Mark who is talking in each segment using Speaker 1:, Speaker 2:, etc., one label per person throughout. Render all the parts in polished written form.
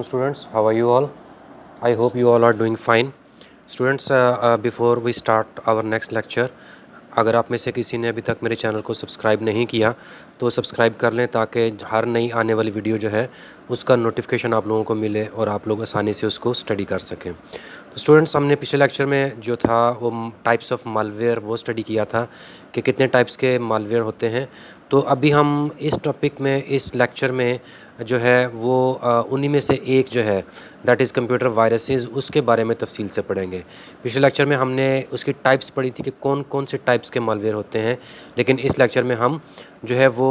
Speaker 1: Students, how are you all? I hope you all are doing fine. Students, before we start our next lecture, अगर आप में से किसी ने अभी तक मेरे चैनल को सब्सक्राइब नहीं किया तो सब्सक्राइब कर लें ताकि हर नई आने वाली वीडियो जो है उसका नोटिफिकेशन आप लोगों को मिले और आप लोग आसानी से उसको स्टडी कर सकें। तो स्टूडेंट्स, हमने पिछले लेक्चर में जो था वो टाइप्स ऑफ मालवेयर वो स्टडी किया था कि कितने टाइप्स के मालवेयर होते हैं। तो अभी हम इस टॉपिक में इस लेक्चर में जो है वो उन्हीं में से एक जो है दैट इज़ कंप्यूटर वायरसेस, उसके बारे में तफसील से पढ़ेंगे। पिछले लेक्चर में हमने उसकी टाइप्स पढ़ी थी कि कौन कौन से टाइप्स के मालवेयर होते हैं, लेकिन इस लेक्चर में हम जो है वो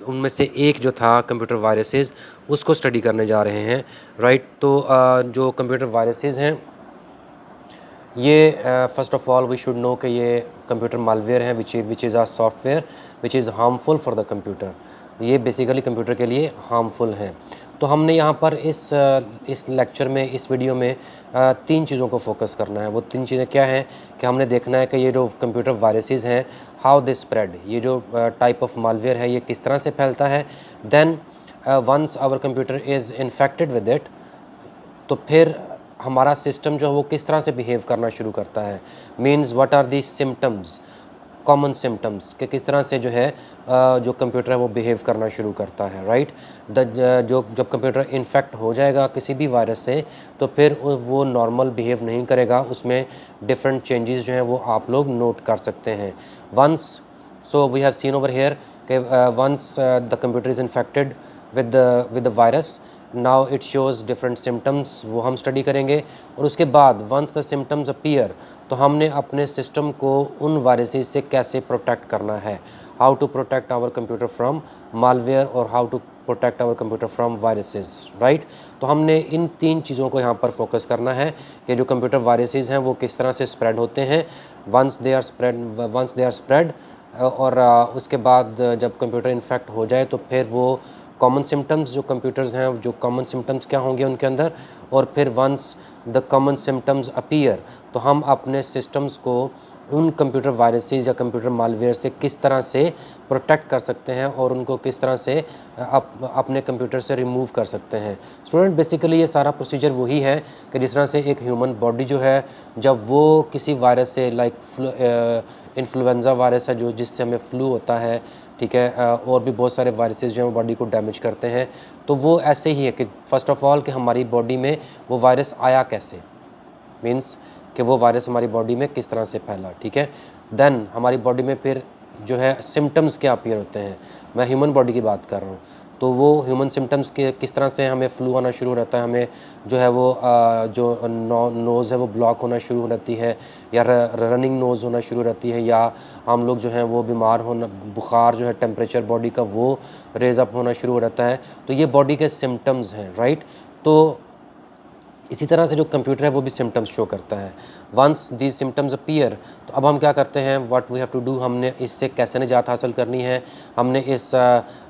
Speaker 1: उनमें से एक जो था कंप्यूटर वायरसेस उसको स्टडी करने जा रहे हैं, राइट। तो जो कंप्यूटर वायरसेस हैं ये first of all we should know कि ये कंप्यूटर मालवेयर है which is a software which is harmful for the computer. ये बेसिकली कंप्यूटर के लिए हार्मफुल हैं। तो हमने यहाँ पर इस लेक्चर में, इस वीडियो में तीन चीज़ों को फोकस करना है। वो तीन चीज़ें क्या हैं कि हमने देखना है कि ये जो कंप्यूटर वायरसेस हैं हाउ दे स्प्रेड, ये जो टाइप ऑफ मालवेयर है ये किस तरह से फैलता है। Then once our computer is infected with it, तो फिर हमारा सिस्टम जो है वो किस तरह से बिहेव करना शुरू करता है। Means what are the symptoms, common symptoms, कि किस तरह से जो है जो कंप्यूटर है वो बिहेव करना शुरू करता है, राइट। जब कंप्यूटर इन्फेक्ट हो जाएगा किसी भी वायरस से तो फिर वो नॉर्मल बिहेव नहीं करेगा, उसमें डिफरेंट चेंजेस जो हैं वो आप लोग नोट कर सकते हैं। Once so we have seen over here कि once the computer is infected with the virus, now it shows different symptoms, वो हम स्टडी करेंगे। और उसके बाद वंस द सिम्टम्स अपीयर, तो हमने अपने सिस्टम को उन वायरसेस से कैसे प्रोटेक्ट करना है, how to protect our computer from malware और how to protect our computer from viruses, right. तो हमने इन तीन चीज़ों को यहाँ पर फोकस करना है कि जो कंप्यूटर वायरसेस हैं वो किस तरह से स्प्रेड होते हैं वंस दे आर स्प्रेड, और उसके बाद जब कंप्यूटर इन्फेक्ट हो जाए तो फिर वो कॉमन सिम्टम्स जो कंप्यूटर्स हैं, जो कॉमन सिम्टम्स क्या होंगे उनके अंदर, और फिर once the common symptoms appear, तो हम अपने सिस्टम्स को उन कंप्यूटर वायरसेस या कंप्यूटर मालवेयर से किस तरह से प्रोटेक्ट कर सकते हैं और उनको किस तरह से अपने कंप्यूटर से रिमूव कर सकते हैं। स्टूडेंट, बेसिकली ये सारा प्रोसीजर वही है कि जिस तरह से एक ह्यूमन बॉडी जो है जब वो किसी वायरस से लाइक इन्फ्लुएंजा वायरस है जो जिससे हमें फ्लू होता है, ठीक है, और भी बहुत सारे वायरसेस जो हैं वो बॉडी को डैमेज करते हैं, तो वो ऐसे ही है कि फ़र्स्ट ऑफ़ ऑल कि हमारी बॉडी में वो वायरस आया कैसे, मींस कि वो वायरस हमारी बॉडी में किस तरह से फैला, ठीक है। देन हमारी बॉडी में फिर जो है सिम्टम्स क्या अपीयर होते हैं, मैं ह्यूमन बॉडी की बात कर रहा हूँ, तो वो ह्यूमन सिम्टम्स के किस तरह से हमें फ्लू आना शुरू रहता है, हमें जो है वो जो नोज़ है वो ब्लॉक होना शुरू हो जाती है, या रनिंग नोज़ होना शुरू रहती है, या हम लोग जो हैं वो बीमार होना, बुखार जो है टेम्परेचर बॉडी का वो रेज़ अप होना शुरू हो रहता है, तो ये बॉडी के सिम्टम्स हैं, राइट। तो इसी तरह से जो कंप्यूटर है वो भी सिम्टम्स शो करता है। वंस दीज सिम्टम्स अपीयर, तो अब हम क्या करते हैं, what we have to do, हमने इससे कैसे निजात हासिल करनी है, हमने इस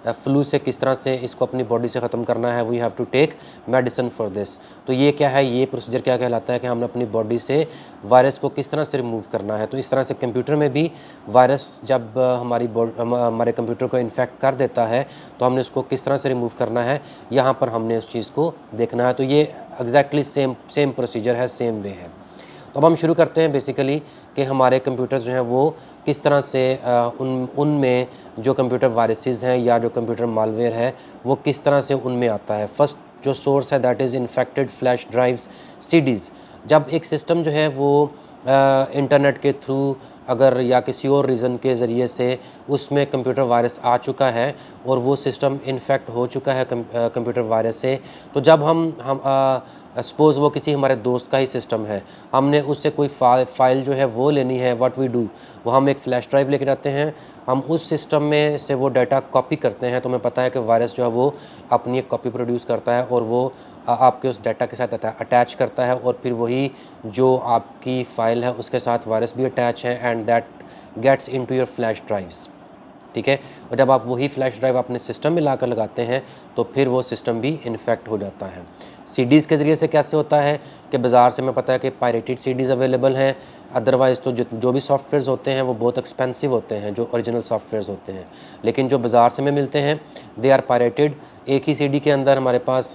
Speaker 1: फ्लू से किस तरह से इसको अपनी बॉडी से ख़त्म करना है, we have to take medicine for this. तो ये क्या है, ये प्रोसीजर क्या कहलाता है कि हमने अपनी बॉडी से वायरस को किस तरह से रिमूव करना है। तो इस तरह से कंप्यूटर में भी वायरस जब हमारे कंप्यूटर को इन्फेक्ट कर देता है तो हमने उसको किस तरह से रिमूव करना है, यहाँ पर हमने उस चीज़ को देखना है। तो ये एग्जैक्टली सेम प्रोसीजर है, सेम वे है। तो अब हम शुरू करते हैं बेसिकली कि हमारे कंप्यूटर्स जो हैं वो किस तरह से उनमें जो कंप्यूटर वायरसेस हैं या जो कंप्यूटर मालवेयर है वो किस तरह से उनमें आता है। फर्स्ट जो सोर्स है that is infected flash drives, CDs. जब एक सिस्टम जो है वो इंटरनेट के थ्रू अगर या किसी और रीज़न के ज़रिए से उसमें कंप्यूटर वायरस आ चुका है और वो सिस्टम इन्फेक्ट हो चुका है कंप्यूटर वायरस से, तो जब हम सपोज़ वो किसी हमारे दोस्त का ही सिस्टम है, हमने उससे कोई फ़ाइल जो है वो लेनी है, व्हाट वी डू, वो हम एक फ़्लैश ड्राइव लेके जाते हैं, हम उस सिस्टम में से वो डाटा कॉपी करते हैं, तो हमें पता है कि वायरस जो है वो अपनी एक कॉपी प्रोड्यूस करता है और वो आपके उस डाटा के साथ अटैच करता है, और फिर वही जो आपकी फ़ाइल है उसके साथ वायरस भी अटैच है, and that gets into your flash drives, ठीक है। और जब आप वही फ्लैश ड्राइव अपने सिस्टम में लाकर लगाते हैं तो फिर वो सिस्टम भी इन्फेक्ट हो जाता है। सीडीज़ के ज़रिए से कैसे होता है कि बाज़ार से हमें पता है कि पायरेटेड सीडीज़ अवेलेबल हैं, अदरवाइज़ तो जो भी सॉफ्टवेयर्स होते हैं वो बहुत एक्सपेंसिव होते हैं, जो ओरिजिनल सॉफ्टवेयर्स होते हैं, लेकिन जो बाज़ार से हमें मिलते हैं दे आर पायरेटेड, एक ही सीडी के अंदर हमारे पास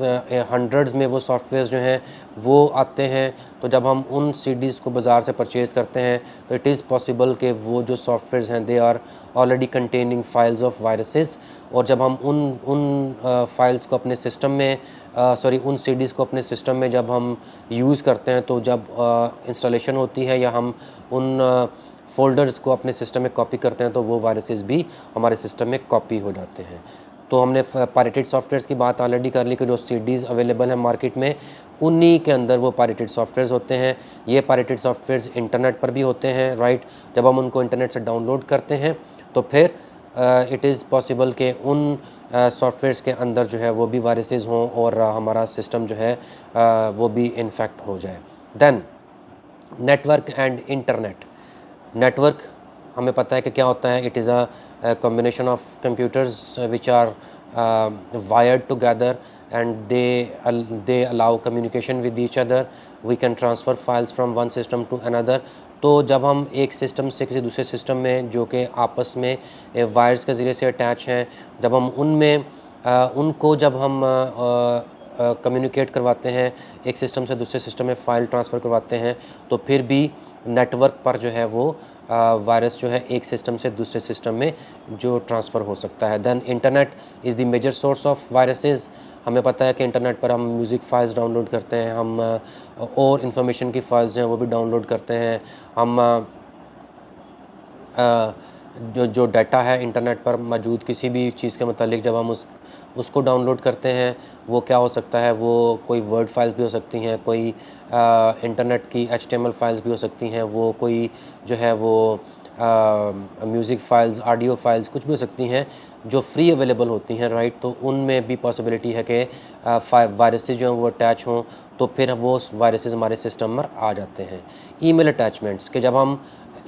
Speaker 1: हंड्रेड्स में वो सॉफ्टवेयर जो हैं वो आते हैं। तो जब हम उन सीडीज़ को बाज़ार से परचेज़ करते हैं तो इट इज़ पॉसिबल कि वो जो सॉफ्टवेयर हैं they are already containing files of viruses, और जब हम उन फाइल्स को अपने सिस्टम में उन सीडीज़ को अपने सिस्टम में जब हम यूज़ करते हैं, तो जब इंस्टॉलेशन होती है या हम उन फ़ोल्डर्स को अपने सिस्टम में कॉपी करते हैं तो वो वायरसेस भी हमारे सिस्टम में कॉपी हो जाते हैं। तो हमने पायरेटेड सॉफ्टवेयर्स की बात ऑलरेडी कर ली कि जो सीडीज़ अवेलेबल हैं मार्केट में उन्हीं के अंदर वो पायरेटेड सॉफ्टवेयर्स होते हैं। ये पायरेटेड सॉफ्टवेयर्स इंटरनेट पर भी होते हैं, राइट। जब हम उनको इंटरनेट से डाउनलोड करते हैं तो फिर इट इज़ पॉसिबल कि उन सॉफ्टवेयर्स के अंदर जो है वो भी वायरसेस हों और हमारा सिस्टम जो है वो भी इन्फेक्ट हो जाए। Then network and internet. Network हमें पता है कि क्या होता है, it is a combination of computers which are wired together and they allow communication with each other. We can transfer files from one system to another. तो जब हम एक सिस्टम से किसी दूसरे सिस्टम में जो कि आपस में वायर्स के ज़रिए से अटैच हैं, जब हम उनमें उनको जब हम कम्युनिकेट करवाते हैं, एक सिस्टम से दूसरे सिस्टम में फ़ाइल ट्रांसफ़र करवाते हैं, तो फिर भी नेटवर्क पर जो है वो वायरस जो है एक सिस्टम से दूसरे सिस्टम में जो ट्रांसफ़र हो सकता है। Then internet is the major source of viruses. हमें पता है कि इंटरनेट पर हम म्यूज़िक फ़ाइल्स डाउनलोड करते हैं, हम और इन्फॉर्मेशन की फ़ाइल्स हैं वो भी डाउनलोड करते हैं, हम जो डाटा है इंटरनेट पर मौजूद किसी भी चीज़ के मतलब जब हम उसको डाउनलोड करते हैं, वो क्या हो सकता है, वो कोई वर्ड फाइल्स भी हो सकती हैं, कोई इंटरनेट की HTML फाइल्स भी हो सकती हैं, वो कोई जो है वो म्यूज़िक फ़ाइल्स, ऑडियो फाइल्स कुछ भी हो सकती हैं जो फ्री अवेलेबल होती हैं, राइट। तो उनमें भी पॉसिबिलिटी है कि वायरसेस जो हैं वो अटैच हों, तो फिर वो वायरसेस हमारे सिस्टम पर आ जाते हैं। ईमेल अटैचमेंट्स के जब हम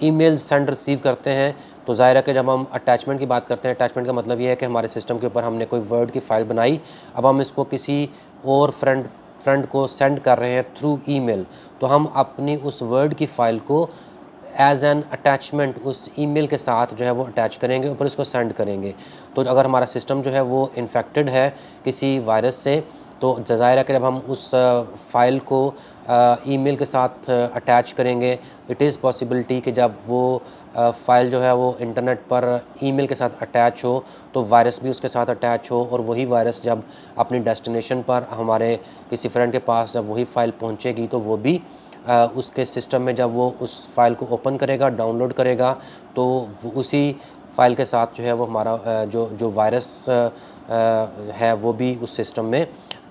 Speaker 1: ईमेल सेंड रिसीव करते हैं तो ज़ाहिर है कि जब हम अटैचमेंट की बात करते हैं, अटैचमेंट का मतलब ये है कि हमारे सिस्टम के ऊपर हमने कोई वर्ड की फ़ाइल बनाई, अब हम इसको किसी और फ्रेंड को सेंड कर रहे हैं थ्रू ईमेल, तो हम अपनी उस वर्ड की फ़ाइल को एज़ एन अटैचमेंट उस ईमेल के साथ जो है वो अटैच करेंगे, ऊपर इसको सेंड करेंगे। तो अगर हमारा सिस्टम जो है वो इन्फेक्टेड है किसी वायरस से, तो ज़ाहिर है कि जब हम उस फ़ाइल को ईमेल के साथ अटैच करेंगे, इट इज़ पॉसिबिलिटी कि जब वो फ़ाइल जो है वो इंटरनेट पर ईमेल के साथ अटैच हो तो वायरस भी उसके साथ अटैच हो, और वही वायरस जब अपनी डेस्टिनेशन पर हमारे किसी फ्रेंड के पास जब वही फ़ाइल पहुंचेगी तो वो भी उसके सिस्टम में जब वो उस फ़ाइल को ओपन करेगा, डाउनलोड करेगा, तो उसी फ़ाइल के साथ जो है वो हमारा जो वायरस है वो भी उस सिस्टम में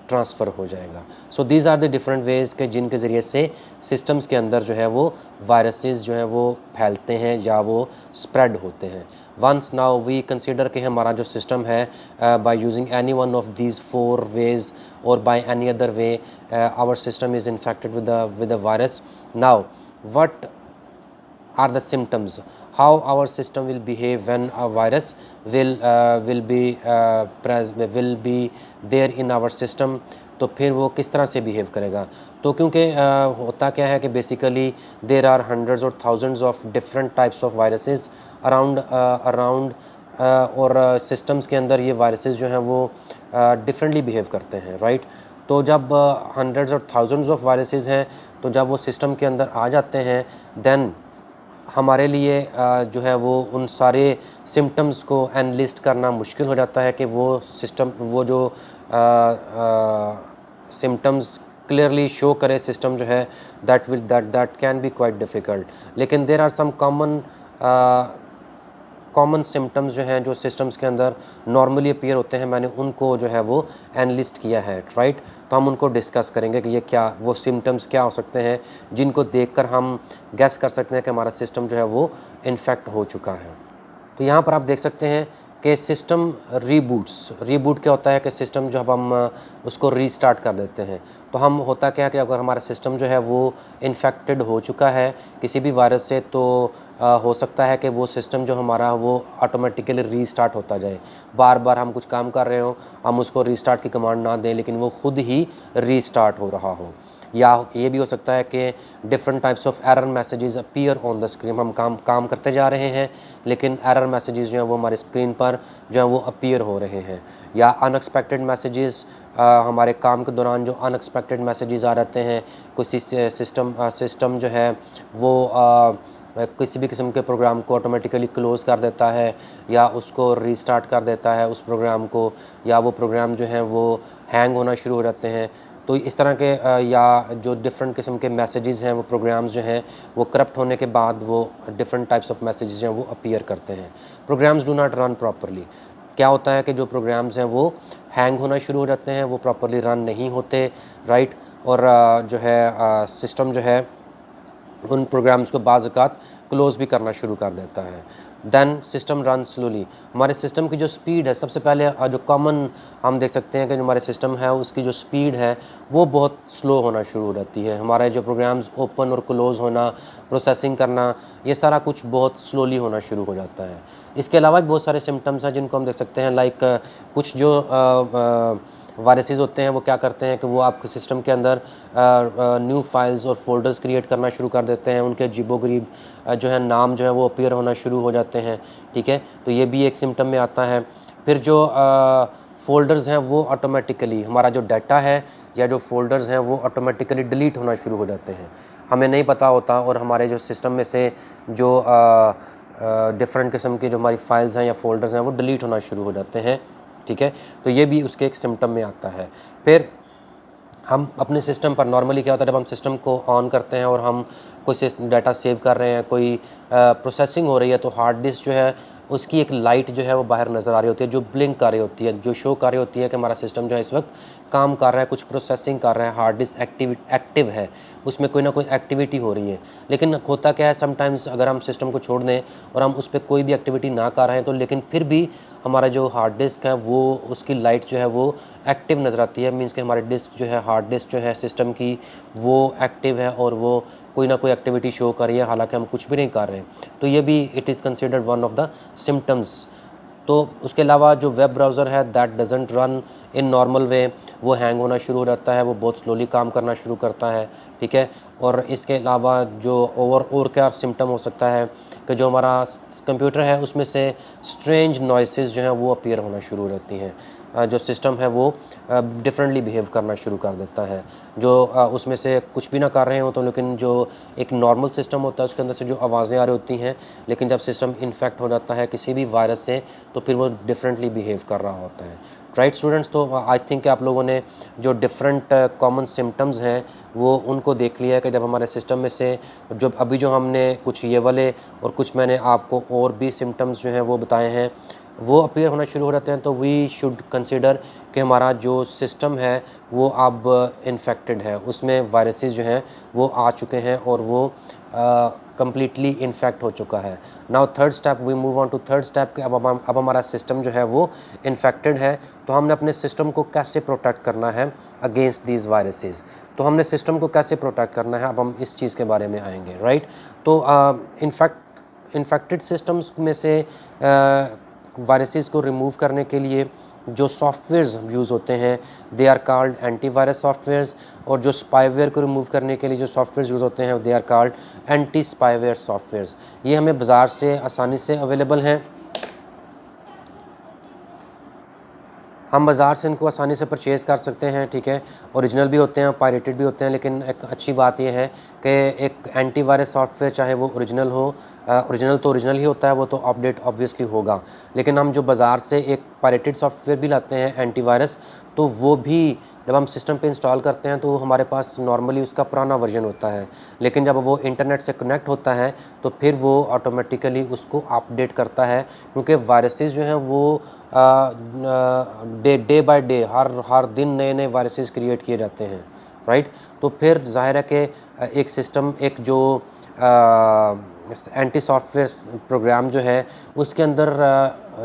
Speaker 1: ट्रांसफ़र हो जाएगा। So these are the different ways के जिनके ज़रिए से सिस्टम्स के अंदर जो है वो वायरसेस जो है वो फैलते हैं या वो स्प्रेड होते हैं। वंस नाउ वी कंसिडर कि हमारा जो सिस्टम है by using any one of these 4 ways और by any other way our system is infected with the virus. Now what are the symptoms, how our system will behave when a virus will be there in our system, तो फिर वो किस तरह से behave करेगा। तो क्योंकि होता क्या है कि बेसिकली देर आर हंड्रेड्स और thousands of different types of viruses around और सिस्टम्स के अंदर ये वायरसेस जो हैं वो डिफरेंटली बिहेव करते हैं, राइट। तो जब हंड्रेड्स और थाउजेंड्स ऑफ वायरसेस हैं, तो जब वो सिस्टम के अंदर आ जाते हैं, देन हमारे लिए जो है वो उन सारे सिम्टम्स को एनालिस्ट करना मुश्किल हो जाता है कि वो सिस्टम वो जो सिम्टम्स क्लियरली शो करे सिस्टम जो है, that can be quite difficult. लेकिन there are some common symptoms जो हैं जो सिस्टम्स के अंदर नॉर्मली अपीयर होते हैं, मैंने उनको जो है वो एनालिस्ट किया है, राइट। तो हम उनको डिस्कस करेंगे कि ये क्या वो सिम्टम्स क्या हो सकते हैं जिनको देखकर हम गैस कर सकते हैं कि हमारा सिस्टम जो है वो इन्फेक्ट हो चुका है। तो यहाँ पर आप देख सकते हैं कि सिस्टम रीबूट क्या होता है कि सिस्टम जब हम उसको रीस्टार्ट कर देते हैं, तो हम होता क्या है कि अगर हमारा सिस्टम जो है वो इन्फेक्टेड हो चुका है किसी भी वायरस से, तो हो सकता है कि वो सिस्टम जो हमारा वो ऑटोमेटिकली रीस्टार्ट होता जाए, बार बार हम कुछ काम कर रहे हो, हम उसको रीस्टार्ट की कमांड ना दें लेकिन वो खुद ही रीस्टार्ट हो रहा हो। या ये भी हो सकता है कि different types of error messages appear on the screen, हम काम करते जा रहे हैं लेकिन एरर मैसेजेस जो हैं वो हमारे स्क्रीन पर जो है वो अपीयर हो रहे हैं। या अनएक्सपेक्टेड मैसेजेस, हमारे काम के दौरान जो अनएक्सपेक्टेड मैसेजेस आ जाते हैं, किसी सिस्टम जो है वो किसी भी किस्म के प्रोग्राम को ऑटोमेटिकली क्लोज़ कर देता है या उसको रीस्टार्ट कर देता है उस प्रोग्राम को, या वो प्रोग्राम जो है वो हैंग होना शुरू हो जाते हैं। तो इस तरह के या जो डिफरेंट किस्म के मैसेजेस हैं, वो प्रोग्राम्स जो हैं वो करप्ट होने के बाद वो डिफरेंट टाइप्स ऑफ मैसेजेस जो हैं वो अपीयर करते हैं। Programs do not run properly, क्या होता है कि जो प्रोग्राम्स हैं वो हैंग होना शुरू हो जाते हैं, वो प्रॉपरली रन नहीं होते, राइट। और जो है सिस्टम जो है उन प्रोग्राम्स को बाज़ औक़ात क्लोज़ भी करना शुरू कर देता है। देन सिस्टम रन स्लोली, हमारे सिस्टम की जो स्पीड है, सबसे पहले जो कॉमन हम देख सकते हैं कि जो हमारे सिस्टम है उसकी जो स्पीड है वो बहुत स्लो होना शुरू हो जाती है। हमारे जो प्रोग्राम्स ओपन और क्लोज़ होना, प्रोसेसिंग करना, ये सारा कुछ बहुत स्लोली होना शुरू हो जाता है। इसके अलावा भी बहुत सारे सिम्टम्स हैं जिनको हम देख सकते हैं, लाइक कुछ जो वायरसेस होते हैं वो क्या करते हैं कि वो आपके सिस्टम के अंदर न्यू फाइल्स और फोल्डर्स क्रिएट करना शुरू कर देते हैं, उनके अजीबोगरीब जो है नाम जो है वो अपीयर होना शुरू हो जाते हैं, ठीक है। तो ये भी एक सिम्टम में आता है। फिर जो फ़ोल्डर्स हैं वो ऑटोमेटिकली, हमारा जो डाटा है या जो फ़ोल्डर्स हैं वो ऑटोमेटिकली डिलीट होना शुरू हो जाते हैं, हमें नहीं पता होता, और हमारे जो सिस्टम में से जो डिफरेंट किस्म की जो हमारी फ़ाइल्स हैं या फ़ोल्डर्स हैं वो डिलीट होना शुरू हो जाते हैं, ठीक है। तो ये भी उसके एक सिम्टम में आता है। फिर हम अपने सिस्टम पर नॉर्मली क्या होता है, जब हम सिस्टम को ऑन करते हैं और हम कोई डाटा सेव कर रहे हैं, कोई प्रोसेसिंग हो रही है, तो हार्ड डिस्क जो है उसकी एक लाइट जो है वो बाहर नज़र आ रही होती है, जो ब्लिंक कर रही होती है, जो शो कर रही होती है कि हमारा सिस्टम जो है इस वक्त काम कर रहा है, कुछ प्रोसेसिंग कर रहा है, हार्ड डिस्क एक्टिव है, उसमें कोई ना कोई एक्टिविटी हो रही है। लेकिन होता क्या है, समटाइम्स अगर हम सिस्टम को छोड़ दें और हम उस पर कोई भी एक्टिविटी ना कर रहे हैं तो लेकिन फिर भी हमारा जो हार्ड डिस्क है वो उसकी लाइट जो है वो एक्टिव नज़र आती है। मींस कि हमारे डिस्क जो है, हार्ड डिस्क जो है सिस्टम की, वो एक्टिव है और वो कोई ना कोई एक्टिविटी शो कर रही है, हालांकि हम कुछ भी नहीं कर रहे हैं। तो ये भी it is considered one of the symptoms. तो उसके अलावा जो वेब ब्राउज़र है that doesn't run in normal way, वो हैंग होना शुरू हो जाता है, वो बहुत स्लोली काम करना शुरू करता है, ठीक है। और इसके अलावा जो और क्या सिम्टम हो सकता है कि जो हमारा कंप्यूटर है उसमें से स्ट्रेंज नॉइसेस जो हैं वो अपीयर होना शुरू हो जाती हैं, जो सिस्टम है वो डिफरेंटली बिहेव करना शुरू कर देता है, जो उसमें से कुछ भी ना कर रहे हो तो, लेकिन जो एक नॉर्मल सिस्टम होता है उसके अंदर से जो आवाज़ें आ रही होती हैं, लेकिन जब सिस्टम इन्फेक्ट हो जाता है किसी भी वायरस से तो फिर वो डिफरेंटली बिहेव कर रहा होता है, राइट स्टूडेंट्स। तो आई थिंक आप लोगों ने जो डिफरेंट कॉमन सिम्टम्स हैं वो उनको देख लिया है कि जब हमारे सिस्टम में से जो अभी जो हमने कुछ ये वाले और कुछ मैंने आपको और भी सिम्टम्स जो हैं वो बताए हैं वो अपीयर होना शुरू हो जाते हैं, तो वी शुड कंसिडर कि हमारा जो सिस्टम है वो अब इन्फेक्टेड है, उसमें वायरसेस जो हैं वो आ चुके हैं और वो कम्प्लीटली इन्फेक्ट हो चुका है। Now third step, we move on to third step कि अब हमारा सिस्टम जो है वो इन्फेक्टेड है, तो हमने अपने सिस्टम को कैसे प्रोटेक्ट करना है अगेंस्ट दीज वायरसेस। तो हमने सिस्टम को कैसे प्रोटेक्ट करना है, अब हम इस चीज़ के बारे में आएंगे, राइट। तो इन्फेक्टेड सिस्टम्स में से वायरसेस को रिमूव करने के लिए जो सॉफ्टवेयर्स यूज़ होते हैं they are called antivirus softwares, और जो स्पाईवेयर को रिमूव करने के लिए जो सॉफ्टवेयर्स यूज़ होते हैं they are called anti spyware softwares. ये हमें बाज़ार से आसानी से अवेलेबल हैं, हम बाज़ार से इनको आसानी से परचेज़ कर सकते हैं, ठीक है। ओरिजिनल भी होते हैं, पायरेटेड भी होते हैं, लेकिन एक अच्छी बात यह है कि एक एंटीवायरस सॉफ्टवेयर चाहे वो ओरिजिनल हो, ओरिजिनल तो ओरिजिनल ही होता है, वो तो अपडेट ऑब्वियसली होगा, लेकिन हम जो बाज़ार से एक पायरेटेड सॉफ्टवेयर भी लाते हैं एंटीवायरस, तो वो भी जब हम सिस्टम पे इंस्टॉल करते हैं तो हमारे पास नॉर्मली उसका पुराना वर्जन होता है, लेकिन जब वो इंटरनेट से कनेक्ट होता है तो फिर वो ऑटोमेटिकली उसको अपडेट करता है, क्योंकि वायरसेस जो हैं वो डे बाय डे हर दिन नए नए वायरसेस क्रिएट किए जाते हैं, राइट। तो फिर जाहिर है कि एक सिस्टम, एक जो एंटी सॉफ्टवेयर प्रोग्राम जो है उसके अंदर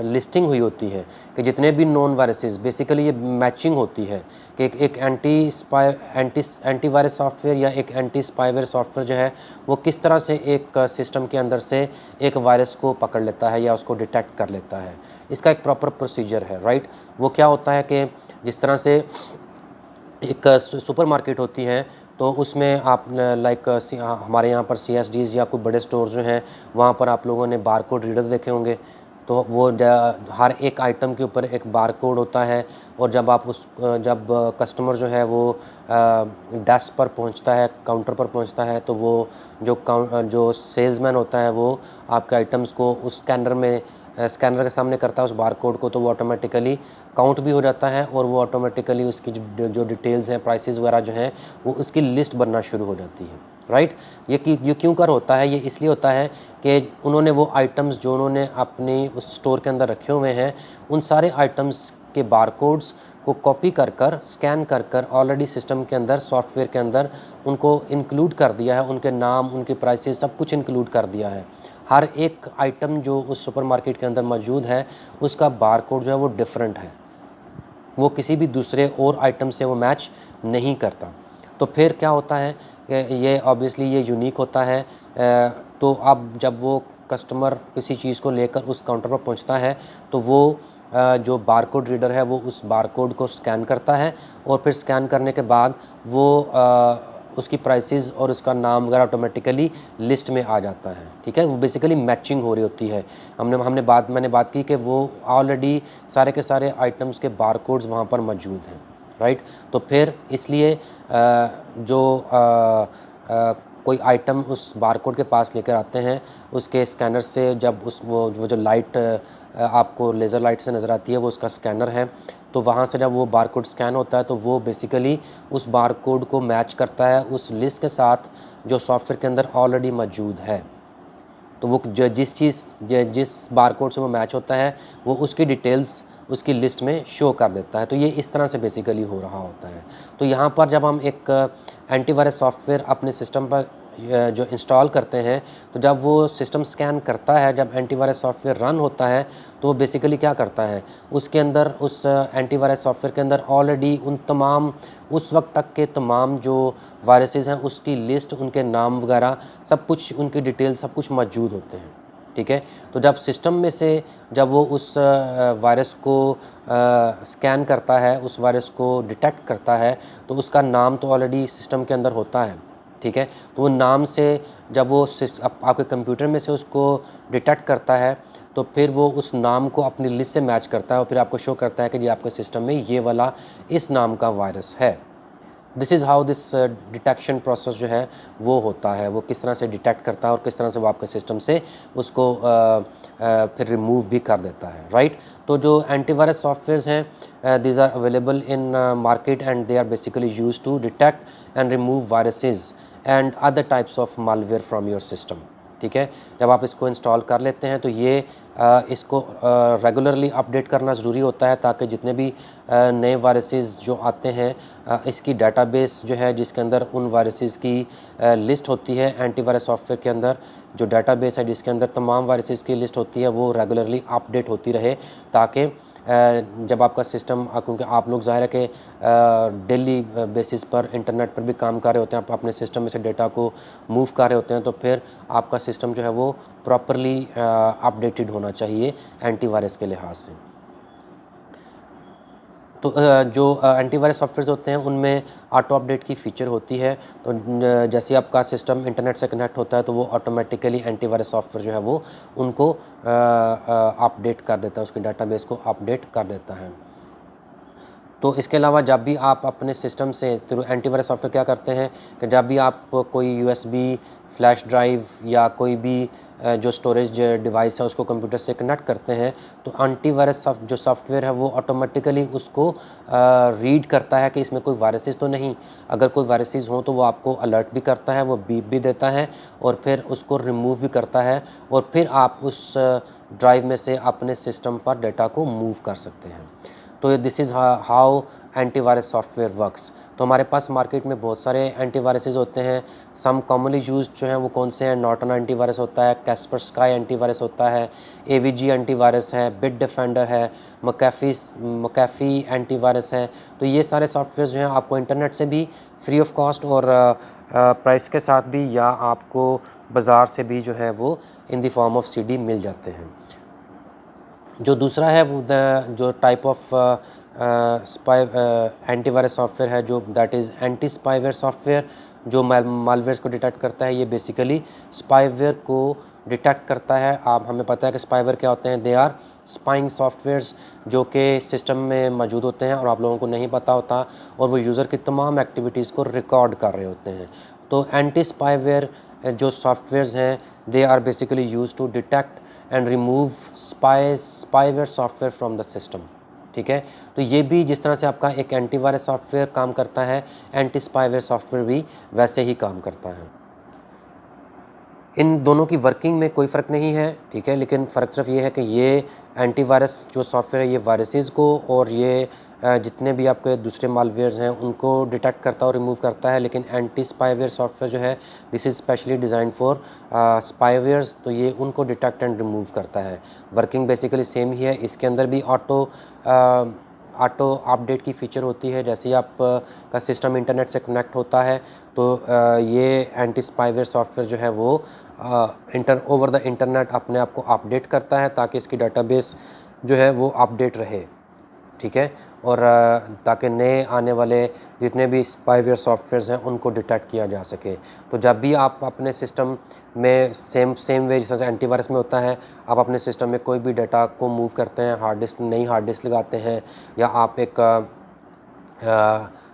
Speaker 1: लिस्टिंग हुई होती है कि जितने भी नॉन वायरसेस, बेसिकली ये मैचिंग होती है कि एक एंटी वायरस सॉफ्टवेयर या एक एंटी स्पाईवेयर सॉफ्टवेयर जो है वो किस तरह से एक सिस्टम के अंदर से एक वायरस को पकड़ लेता है या उसको डिटेक्ट कर लेता है। इसका एक प्रॉपर प्रोसीजर है, राइट। वो क्या होता है कि जिस तरह से एक सुपरमार्केट होती है तो उसमें आप लाइक हमारे यहाँ पर CSDs या कोई बड़े स्टोर जो हैं वहाँ पर आप लोगों ने बारकोड रीडर देखे होंगे। तो वो हर एक आइटम के ऊपर एक बारकोड होता है और जब कस्टमर जो है वो डेस्क पर पहुँचता है, काउंटर पर पहुँचता है, तो वो जो सेल्समैन होता है वो आपके आइटम्स को उस स्कैनर के सामने करता है उस बारकोड को, तो वो ऑटोमेटिकली काउंट भी हो जाता है और वो ऑटोमेटिकली उसकी जो डिटेल्स हैं, प्राइसेस वगैरह जो हैं, वो उसकी लिस्ट बनना शुरू हो जाती है, राइट। ये क्यों कर होता है? ये इसलिए होता है कि उन्होंने वो आइटम्स जो उन्होंने अपनी उस स्टोर के अंदर रखे हुए हैं उन सारे आइटम्स के बारकोड्स को कॉपी कर स्कैन कर ऑलरेडी सिस्टम के अंदर, सॉफ्टवेयर के अंदर उनको इंक्लूड कर दिया है, उनके नाम, उनके प्राइसेस सब कुछ इंक्लूड कर दिया है। हर एक आइटम जो उस सुपरमार्केट के अंदर मौजूद है उसका बारकोड जो है वो डिफरेंट है, वो किसी भी दूसरे और आइटम से वो मैच नहीं करता। तो फिर क्या होता है कि ये ऑब्वियसली ये यूनिक होता है। तो अब जब वो कस्टमर किसी चीज़ को लेकर उस काउंटर पर पहुंचता है तो वो जो बारकोड रीडर है वो उस बारकोड को स्कैन करता है और फिर स्कैन करने के बाद वो उसकी प्राइसेस और उसका नाम वगैरह ऑटोमेटिकली लिस्ट में आ जाता है, ठीक है। वो बेसिकली मैचिंग हो रही होती है। मैंने बात की कि वो ऑलरेडी सारे के सारे आइटम्स के बारकोड्स वहाँ पर मौजूद हैं, राइट। तो फिर इसलिए कोई आइटम उस बारकोड के पास लेकर आते हैं, उसके स्कैनर से जब वो जो लाइट आपको लेज़र लाइट से नज़र आती है वो उसका स्कैनर है, तो वहाँ से जब वो बारकोड स्कैन होता है तो वो बेसिकली उस बारकोड को मैच करता है उस लिस्ट के साथ जो सॉफ्टवेयर के अंदर ऑलरेडी मौजूद है। तो वो जिस बारकोड से वो मैच होता है वो उसकी डिटेल्स उसकी लिस्ट में शो कर देता है। तो ये इस तरह से बेसिकली हो रहा होता है। तो यहाँ पर जब हम एक एंटीवायरस सॉफ्टवेयर अपने सिस्टम पर जो इंस्टॉल करते हैं, तो जब वो सिस्टम स्कैन करता है, जब एंटीवायरस सॉफ्टवेयर रन होता है तो वो बेसिकली क्या करता है, उसके अंदर उस एंटीवायरस सॉफ्टवेयर के अंदर ऑलरेडी उस वक्त तक के तमाम जो वायरसेस हैं उसकी लिस्ट, उनके नाम वगैरह सब कुछ, उनकी डिटेल सब कुछ मौजूद होते हैं, ठीक है। तो जब सिस्टम में से जब वो उस वायरस को स्कैन करता है, उस वायरस को डिटेक्ट करता है, तो उसका नाम तो ऑलरेडी सिस्टम के अंदर होता है, ठीक है। तो वो नाम से जब वो आपके कंप्यूटर में से उसको डिटेक्ट करता है तो फिर वो उस नाम को अपनी लिस्ट से मैच करता है और फिर आपको शो करता है कि जी आपके सिस्टम में ये वाला इस नाम का वायरस है। This is how this detection process जो है वो होता है, वो किस तरह से डिटेक्ट करता है और किस तरह से वो आपके सिस्टम से उसको फिर रिमूव भी कर देता है, राइट। तो जो एंटीवायरस सॉफ्टवेयर्स हैं these are available in market and they are basically used to detect and remove viruses and other types of malware from your system, ठीक है। जब आप इसको इंस्टॉल कर लेते हैं तो ये इसको रेगुलरली अपडेट करना ज़रूरी होता है ताकि जितने भी नए वायरसेस जो आते हैं इसकी डेटाबेस जो है जिसके अंदर उन वायरसेस की लिस्ट होती है, एंटीवायरस सॉफ्टवेयर के अंदर जो डेटाबेस है जिसके अंदर तमाम वायरसेस की लिस्ट होती है वो रेगुलरली अपडेट होती रहे, ताकि जब आपका सिस्टम, क्योंकि आप लोग ज़ाहिर है कि डेली बेसिस पर इंटरनेट पर भी काम कर रहे होते हैं, आप अपने सिस्टम में से डेटा को मूव कर रहे होते हैं, तो फिर आपका सिस्टम जो है वो प्रॉपरली अपडेटेड होना चाहिए एंटीवायरस के लिहाज से। तो जो एंटीवायरस सॉफ्टवेयर्स होते हैं उनमें ऑटो अपडेट की फ़ीचर होती है। तो जैसे आपका सिस्टम इंटरनेट से कनेक्ट होता है तो वो ऑटोमेटिकली एंटीवायरस सॉफ्टवेयर जो है वो उनको अपडेट कर देता है, उसके डाटाबेस को अपडेट कर देता है। तो इसके अलावा जब भी आप अपने सिस्टम से थ्रू एंटीवायरस सॉफ्टवेयर क्या करते हैं कि जब भी आप कोई यूएसबी फ्लैश ड्राइव या कोई भी जो स्टोरेज डिवाइस है उसको कंप्यूटर से कनेक्ट करते हैं तो एंटीवायरस जो सॉफ्टवेयर है वो ऑटोमेटिकली उसको रीड करता है कि इसमें कोई वायरसेस तो नहीं। अगर कोई वायरसेस हो तो वो आपको अलर्ट भी करता है, वो बीप भी देता है और फिर उसको रिमूव भी करता है और फिर आप उस ड्राइव में से अपने सिस्टम पर डाटा को मूव कर सकते हैं। तो this is how antivirus software works. तो हमारे पास मार्केट में बहुत सारे एंटीवायरसेस होते हैं। सम कॉमनली यूज्ड जो हैं वो कौन से हैं, नॉर्टन एंटीवायरस होता है, कैस्परस्काई एंटीवायरस होता है, एवीजी एंटीवायरस है, बिट डिफेंडर है, मकैफ़ी एंटीवायरस है। तो ये सारे सॉफ्टवेयर जो हैं आपको इंटरनेट से भी फ्री ऑफ कॉस्ट और प्राइस के साथ भी, या आपको बाज़ार से भी जो है वो in the form of CD मिल जाते हैं। जो दूसरा है वो जो टाइप ऑफ एंटीवायरस सॉफ्टवेयर है, जो that is anti spyware software, जो मालवेयर्स को डिटेक्ट करता है। ये बेसिकली स्पाईवेयर को डिटेक्ट करता है। आप हमें पता है कि स्पाईवेयर क्या होते हैं, दे आर स्पाइंग सॉफ्टवेयर्स जो कि सिस्टम में मौजूद होते हैं और आप लोगों को नहीं पता होता, और वो यूज़र की तमाम एक्टिविटीज़ को रिकॉर्ड कर रहे होते हैं। तो एंटी स्पाईवेयर जो सॉफ्टवेयर्स हैं, they are basically used to detect and remove spyware software from the system. ठीक है, तो ये भी जिस तरह से आपका एक एंटीवायरस सॉफ्टवेयर काम करता है, एंटी स्पाईवेयर सॉफ्टवेयर भी वैसे ही काम करता है। इन दोनों की वर्किंग में कोई फ़र्क नहीं है, ठीक है, लेकिन फ़र्क सिर्फ ये है कि ये एंटीवायरस जो सॉफ्टवेयर है ये वायरसेस को और ये जितने भी आपके दूसरे मालवेयर्स हैं उनको डिटेक्ट करता है और रिमूव करता है। लेकिन एंटी स्पाईवेयर सॉफ्टवेयर जो है, this is specially design for spywares, तो ये उनको डिटेक्ट एंड रिमूव करता है। वर्किंग बेसिकली सेम ही है। इसके अंदर भी ऑटो अपडेट की फ़ीचर होती है। जैसे ही आप का सिस्टम इंटरनेट से कनेक्ट होता है तो ये एंटी स्पाईवेयर सॉफ्टवेयर जो है वो ओवर द इंटरनेट अपने आप को अपडेट करता है ताकि इसकी डेटाबेस जो है वो अपडेट रहे, ठीक है, और ताकि नए आने वाले जितने भी स्पाईवेयर सॉफ्टवेयर्स हैं उनको डिटेक्ट किया जा सके। तो जब भी आप अपने सिस्टम में सेम वे जैसे एंटीवायरस में होता है, आप अपने सिस्टम में कोई भी डाटा को मूव करते हैं, नई हार्ड डिस्क लगाते हैं, या आप एक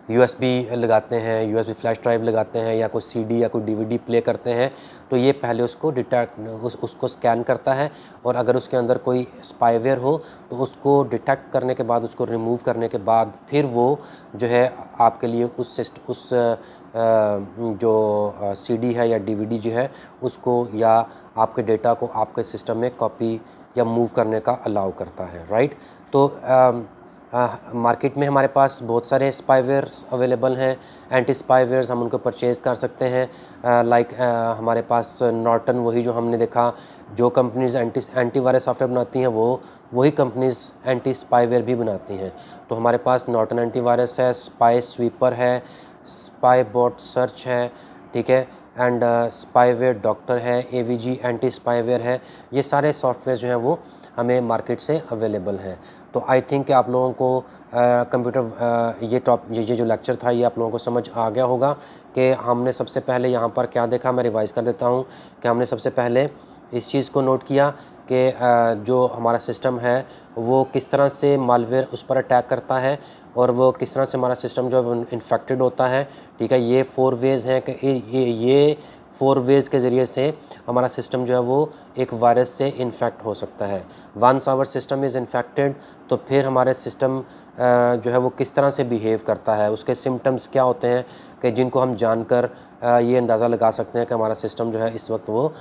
Speaker 1: USB लगाते हैं, USB फ्लैश ड्राइव लगाते हैं, या कोई CD या कोई DVD प्ले करते हैं, तो ये पहले उसको उसको स्कैन करता है, और अगर उसके अंदर कोई स्पाईवेयर हो तो उसको डिटेक्ट करने के बाद, उसको रिमूव करने के बाद, फिर वो जो है आपके लिए उस जो CD है या DVD जो है उसको, या आपके डेटा को आपके सिस्टम में कॉपी या मूव करने का अलाउ करता है, राइट। तो मार्केट में हमारे पास बहुत सारे स्पाईवेयर्स अवेलेबल हैं, एंटी स्पाईवेयर्स, हम उनको परचेज़ कर सकते हैं। लाइक हमारे पास नॉर्टन, वही जो हमने देखा, जो कंपनीज़ एंटीवायरस सॉफ्टवेयर बनाती हैं वो वही कंपनीज़ एंटी स्पाईवेयर भी बनाती हैं। तो हमारे पास नॉर्टन एंटीवायरस है, स्पाई स्वीपर है, स्पाई बॉट सर्च है, ठीक है, एंड स्पाईवेयर डॉक्टर है, AVG एंटी स्पाईवेयर है। ये सारे सॉफ्टवेयर जो हैं वो हमें मार्केट से अवेलेबल हैं। तो आई थिंक कि आप लोगों को कंप्यूटर ये जो लेक्चर था ये आप लोगों को समझ आ गया होगा कि हमने सबसे पहले यहाँ पर क्या देखा। मैं रिवाइज़ कर देता हूँ कि हमने सबसे पहले इस चीज़ को नोट किया कि जो हमारा सिस्टम है वो किस तरह से मालवेयर उस पर अटैक करता है, और वो किस तरह से हमारा सिस्टम जो है वो इन्फेक्टेड होता है, ठीक है। ये 4 वेज़ हैं कि ये 4 वेज़ के ज़रिए से हमारा सिस्टम जो है वो एक वायरस से इन्फेक्ट हो सकता है। Once our system is infected, तो फिर हमारे सिस्टम जो है वो किस तरह से बिहेव करता है, उसके सिम्टम्स क्या होते हैं कि जिनको हम जानकर ये अंदाज़ा लगा सकते हैं कि हमारा सिस्टम जो है इस वक्त वो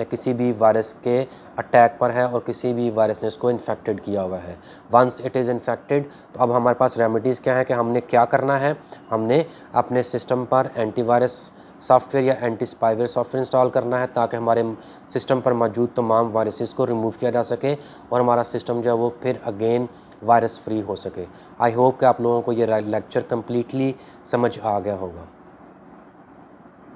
Speaker 1: किसी भी वायरस के अटैक पर है और किसी भी वायरस ने इसको इन्फेक्टेड किया हुआ है। वंस इट इज़ इन्फेक्टेड, तो अब हमारे पास रेमेडीज़ क्या है कि हमने क्या करना है। हमने अपने सिस्टम पर एंटीवायरस सॉफ्टवेयर या एंटी स्पाईवेयर सॉफ्टवेयर इंस्टॉल करना है ताकि हमारे सिस्टम पर मौजूद तमाम वायरसेस को रिमूव किया जा सके और हमारा सिस्टम जो है वो फिर अगेन वायरस फ्री हो सके। आई होप कि आप लोगों को ये लेक्चर कम्प्लीटली समझ आ गया होगा।